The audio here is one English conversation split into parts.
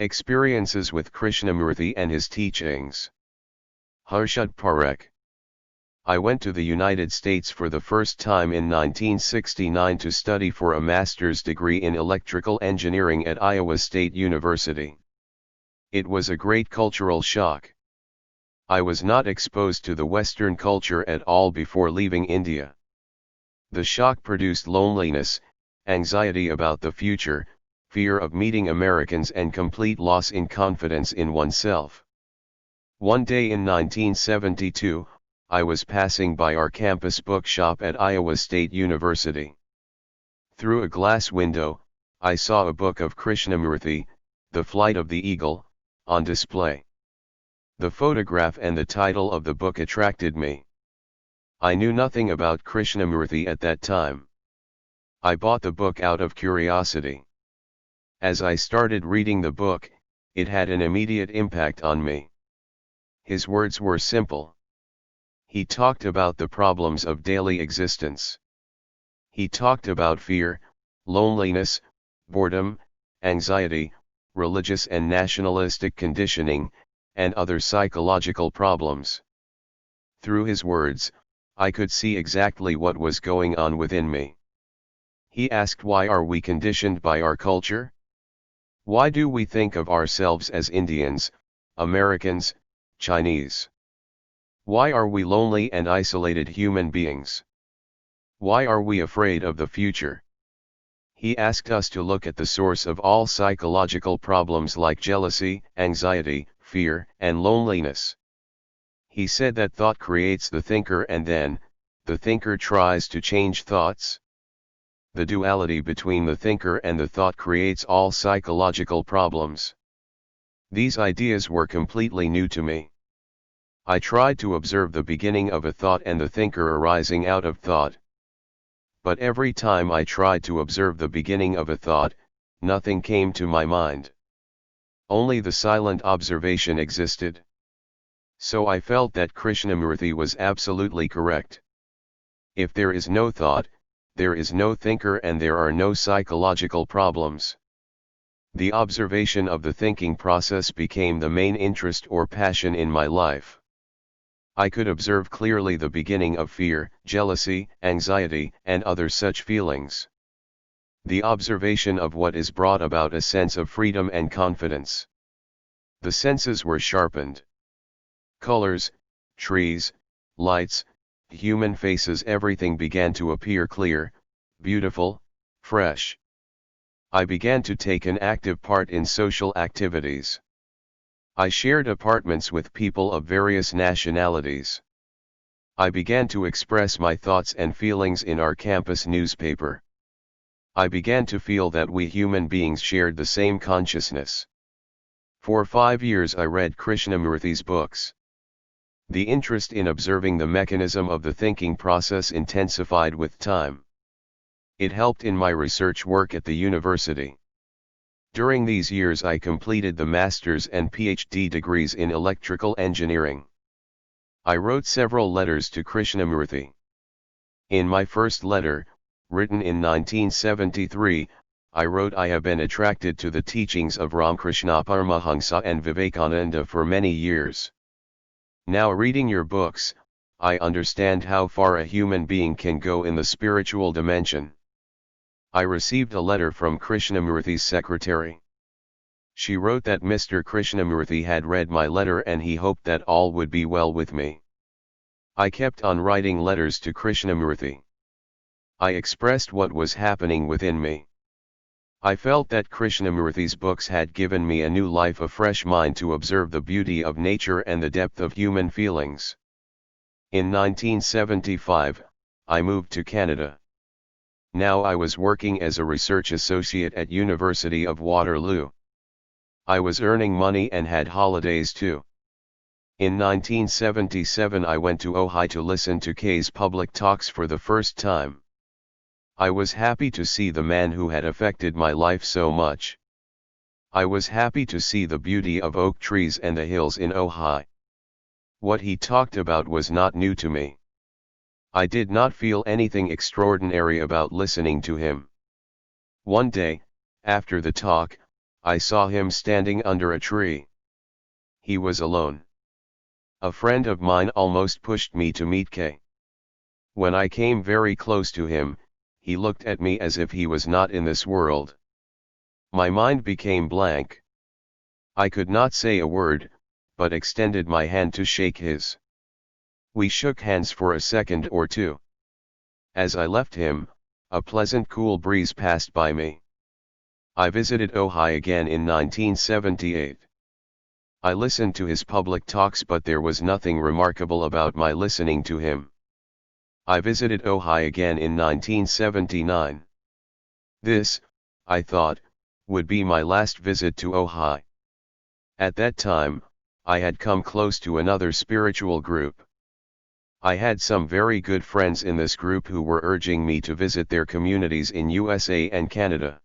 Experiences with Krishnamurti and his teachings. Harshad Parekh. I went to the United States for the first time in 1969 to study for a master's degree in electrical engineering at Iowa State University. It was a great cultural shock. I was not exposed to the Western culture at all before leaving India. The shock produced loneliness, anxiety about the future, fear of meeting Americans, and complete loss in confidence in oneself. One day in 1972, I was passing by our campus bookshop at Iowa State University. Through a glass window, I saw a book of Krishnamurti, The Flight of the Eagle, on display. The photograph and the title of the book attracted me. I knew nothing about Krishnamurti at that time. I bought the book out of curiosity. As I started reading the book, it had an immediate impact on me. His words were simple. He talked about the problems of daily existence. He talked about fear, loneliness, boredom, anxiety, religious and nationalistic conditioning, and other psychological problems. Through his words, I could see exactly what was going on within me. He asked, why are we conditioned by our culture? Why do we think of ourselves as Indians, Americans, Chinese? Why are we lonely and isolated human beings? Why are we afraid of the future? He asked us to look at the source of all psychological problems like jealousy, anxiety, fear, and loneliness. He said that thought creates the thinker, and then, the thinker tries to change thoughts. The duality between the thinker and the thought creates all psychological problems. These ideas were completely new to me. I tried to observe the beginning of a thought and the thinker arising out of thought. But every time I tried to observe the beginning of a thought, nothing came to my mind. Only the silent observation existed. So I felt that Krishnamurti was absolutely correct. If there is no thought, there is no thinker, and there are no psychological problems. The observation of the thinking process became the main interest or passion in my life. I could observe clearly the beginning of fear, jealousy, anxiety, and other such feelings. The observation of what is brought about a sense of freedom and confidence. The senses were sharpened. Colors, trees, lights, human faces, everything began to appear clear, beautiful, fresh. I began to take an active part in social activities. I shared apartments with people of various nationalities. I began to express my thoughts and feelings in our campus newspaper. I began to feel that we human beings shared the same consciousness. For 5 years I read Krishnamurti's books. The interest in observing the mechanism of the thinking process intensified with time. It helped in my research work at the university. During these years I completed the master's and PhD degrees in electrical engineering. I wrote several letters to Krishnamurti. In my first letter, written in 1973, I wrote, I have been attracted to the teachings of Ramakrishna Paramahansa and Vivekananda for many years. Now reading your books, I understand how far a human being can go in the spiritual dimension. I received a letter from Krishnamurti's secretary. She wrote that Mr. Krishnamurti had read my letter and he hoped that all would be well with me. I kept on writing letters to Krishnamurti. I expressed what was happening within me. I felt that Krishnamurti's books had given me a new life, a fresh mind to observe the beauty of nature and the depth of human feelings. In 1975, I moved to Canada. Now I was working as a research associate at University of Waterloo. I was earning money and had holidays too. In 1977 I went to Ojai to listen to K's public talks for the first time. I was happy to see the man who had affected my life so much. I was happy to see the beauty of oak trees and the hills in Ojai. What he talked about was not new to me. I did not feel anything extraordinary about listening to him. One day, after the talk, I saw him standing under a tree. He was alone. A friend of mine almost pushed me to meet K. When I came very close to him, he looked at me as if he was not in this world. My mind became blank. I could not say a word, but extended my hand to shake his. We shook hands for a second or two. As I left him, a pleasant cool breeze passed by me. I visited Ojai again in 1978. I listened to his public talks, but there was nothing remarkable about my listening to him. I visited Ojai again in 1979. This, I thought, would be my last visit to Ojai. At that time, I had come close to another spiritual group. I had some very good friends in this group who were urging me to visit their communities in USA and Canada.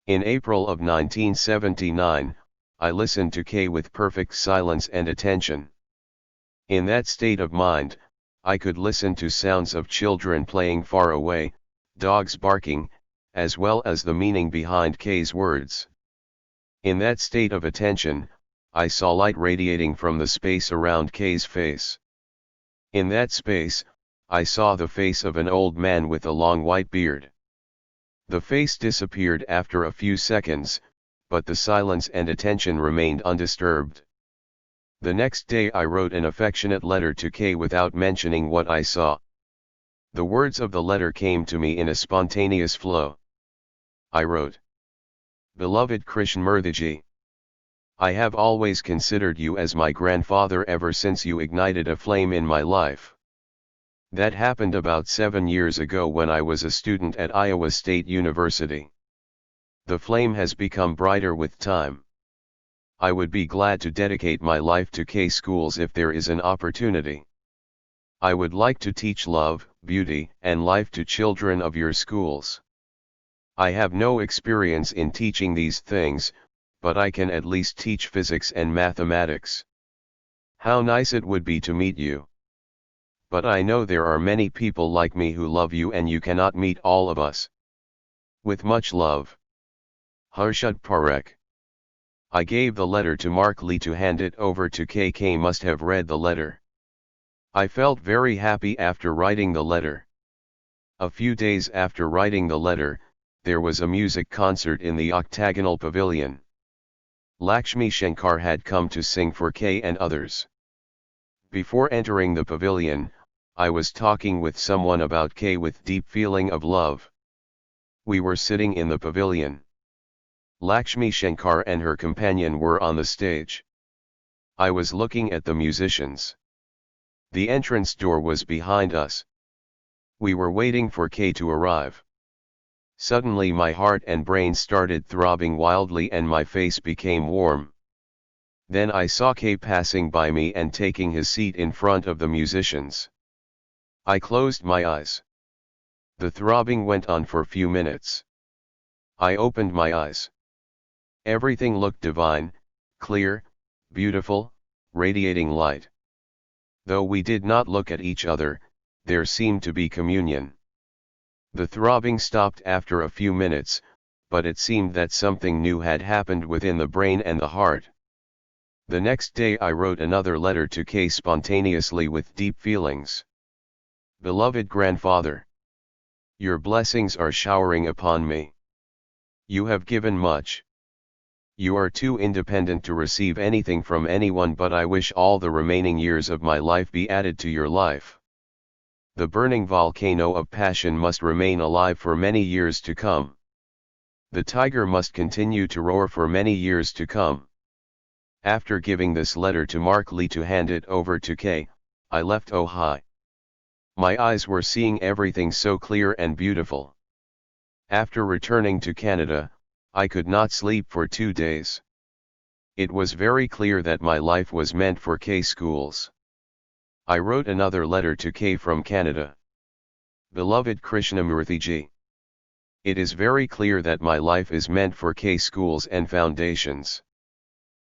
In April of 1979, I listened to K with perfect silence and attention. In that state of mind, I could listen to sounds of children playing far away, dogs barking, as well as the meaning behind K's words. In that state of attention, I saw light radiating from the space around K's face. In that space, I saw the face of an old man with a long white beard. The face disappeared after a few seconds, but the silence and attention remained undisturbed. The next day I wrote an affectionate letter to K without mentioning what I saw. The words of the letter came to me in a spontaneous flow. I wrote, "Beloved Krishnamurti, I have always considered you as my grandfather ever since you ignited a flame in my life. That happened about 7 years ago when I was a student at Iowa State University. The flame has become brighter with time. I would be glad to dedicate my life to K schools if there is an opportunity. I would like to teach love, beauty, and life to children of your schools. I have no experience in teaching these things, but I can at least teach physics and mathematics. How nice it would be to meet you. But I know there are many people like me who love you and you cannot meet all of us. With much love. Harshad Parekh." I gave the letter to Mark Lee to hand it over to K. K must have read the letter. I felt very happy after writing the letter. A few days after writing the letter, there was a music concert in the Octagonal Pavilion. Lakshmi Shankar had come to sing for K and others. Before entering the pavilion, I was talking with someone about K with deep feeling of love. We were sitting in the pavilion. Lakshmi Shankar and her companion were on the stage. I was looking at the musicians. The entrance door was behind us. We were waiting for K to arrive. Suddenly my heart and brain started throbbing wildly and my face became warm. Then I saw K passing by me and taking his seat in front of the musicians. I closed my eyes. The throbbing went on for few minutes. I opened my eyes. Everything looked divine, clear, beautiful, radiating light. Though we did not look at each other, there seemed to be communion. The throbbing stopped after a few minutes, but it seemed that something new had happened within the brain and the heart. The next day I wrote another letter to K spontaneously with deep feelings. Beloved grandfather, your blessings are showering upon me. You have given much. You are too independent to receive anything from anyone, but I wish all the remaining years of my life be added to your life. The burning volcano of passion must remain alive for many years to come. The tiger must continue to roar for many years to come. After giving this letter to Mark Lee to hand it over to K, I left Ojai. My eyes were seeing everything so clear and beautiful. After returning to Canada, I could not sleep for 2 days. It was very clear that my life was meant for K schools. I wrote another letter to K from Canada. Beloved Krishnamurti ji, it is very clear that my life is meant for K schools and foundations.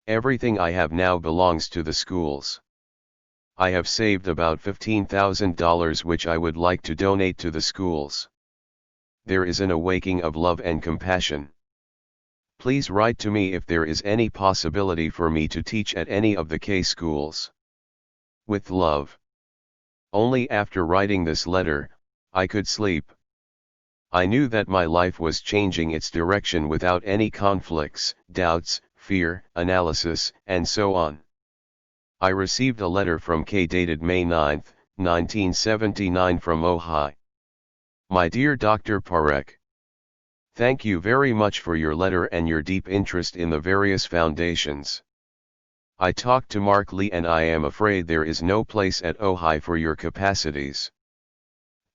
Everything I have now belongs to the schools. I have saved about $15,000 which I would like to donate to the schools. There is an awakening of love and compassion. Please write to me if there is any possibility for me to teach at any of the K schools. With love. Only after writing this letter, I could sleep. I knew that my life was changing its direction without any conflicts, doubts, fear, analysis, and so on. I received a letter from K dated May 9, 1979 from Ojai. My dear Dr. Parekh, thank you very much for your letter and your deep interest in the various foundations. I talked to Mark Lee and I am afraid there is no place at Ojai for your capacities.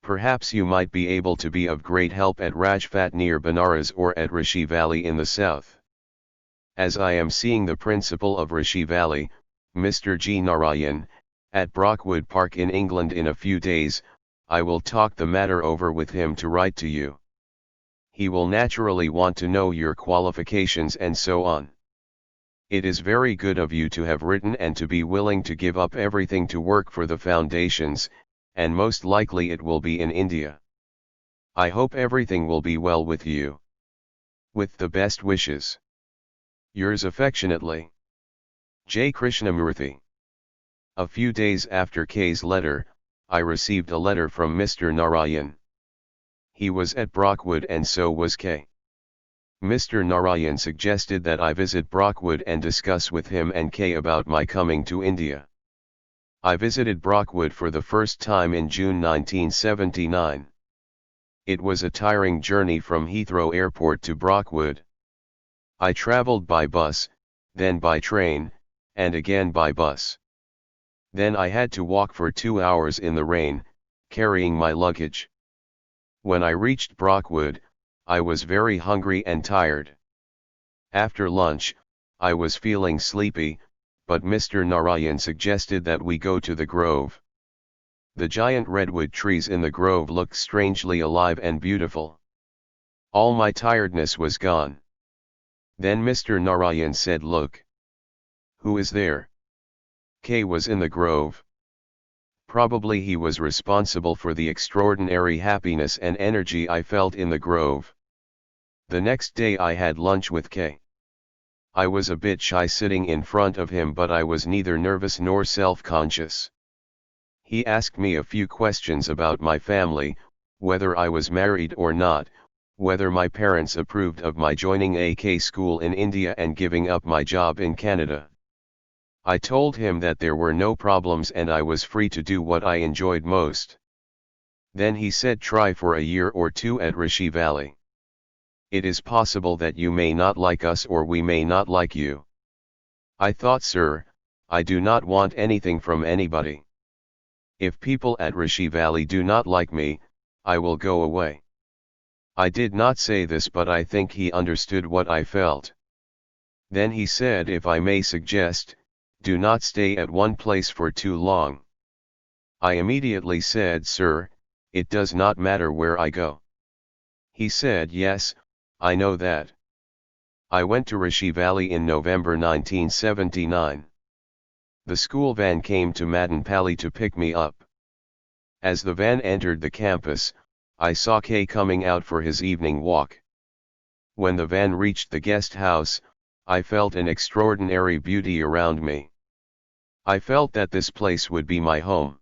Perhaps you might be able to be of great help at Rajphat near Banaras or at Rishi Valley in the south. As I am seeing the principal of Rishi Valley, Mr. G. Narayan, at Brockwood Park in England in a few days, I will talk the matter over with him to write to you. He will naturally want to know your qualifications and so on. It is very good of you to have written and to be willing to give up everything to work for the foundations, and most likely it will be in India. I hope everything will be well with you. With the best wishes. Yours affectionately, J. Krishnamurti. A few days after K's letter, I received a letter from Mr. Narayan. He was at Brockwood and so was K. Mr. Narayan suggested that I visit Brockwood and discuss with him and K about my coming to India. I visited Brockwood for the first time in June 1979. It was a tiring journey from Heathrow Airport to Brockwood. I traveled by bus, then by train, and again by bus. Then I had to walk for 2 hours in the rain, carrying my luggage. When I reached Brockwood, I was very hungry and tired. After lunch, I was feeling sleepy, but Mr. Narayan suggested that we go to the grove. The giant redwood trees in the grove looked strangely alive and beautiful. All my tiredness was gone. Then Mr. Narayan said, "Look. Who is there?" K was in the grove. Probably he was responsible for the extraordinary happiness and energy I felt in the grove. The next day I had lunch with K. I was a bit shy sitting in front of him, but I was neither nervous nor self-conscious. He asked me a few questions about my family, whether I was married or not, whether my parents approved of my joining a K school in India and giving up my job in Canada. I told him that there were no problems and I was free to do what I enjoyed most. Then he said, "Try for a year or two at Rishi Valley. It is possible that you may not like us or we may not like you." I thought, "Sir, I do not want anything from anybody. If people at Rishi Valley do not like me, I will go away." I did not say this, but I think he understood what I felt. Then he said, "If I may suggest, do not stay at one place for too long." I immediately said, "Sir, it does not matter where I go." He said, "Yes, I know that." I went to Rishi Valley in November 1979. The school van came to Madanpalli to pick me up. As the van entered the campus, I saw K coming out for his evening walk. When the van reached the guest house, I felt an extraordinary beauty around me. I felt that this place would be my home.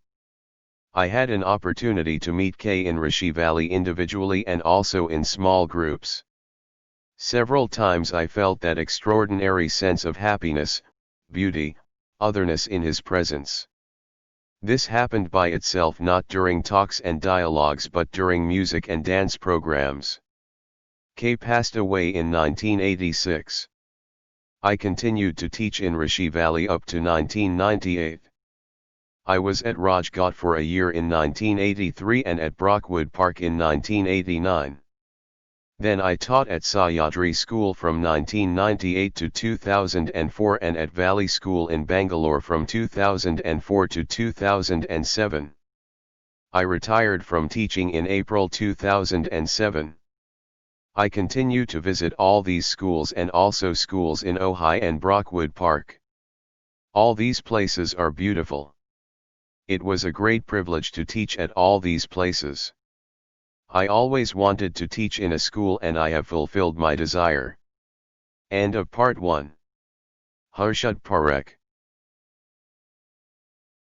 I had an opportunity to meet K in Rishi Valley individually and also in small groups. Several times I felt that extraordinary sense of happiness, beauty, otherness in his presence. This happened by itself, not during talks and dialogues but during music and dance programs. K passed away in 1986. I continued to teach in Rishi Valley up to 1998. I was at Rajghat for a year in 1983 and at Brockwood Park in 1989. Then I taught at Sahyadri School from 1998 to 2004 and at Valley School in Bangalore from 2004 to 2007. I retired from teaching in April 2007. I continue to visit all these schools and also schools in Ojai and Brockwood Park. All these places are beautiful. It was a great privilege to teach at all these places. I always wanted to teach in a school and I have fulfilled my desire. End of Part 1. Harshad Parekh.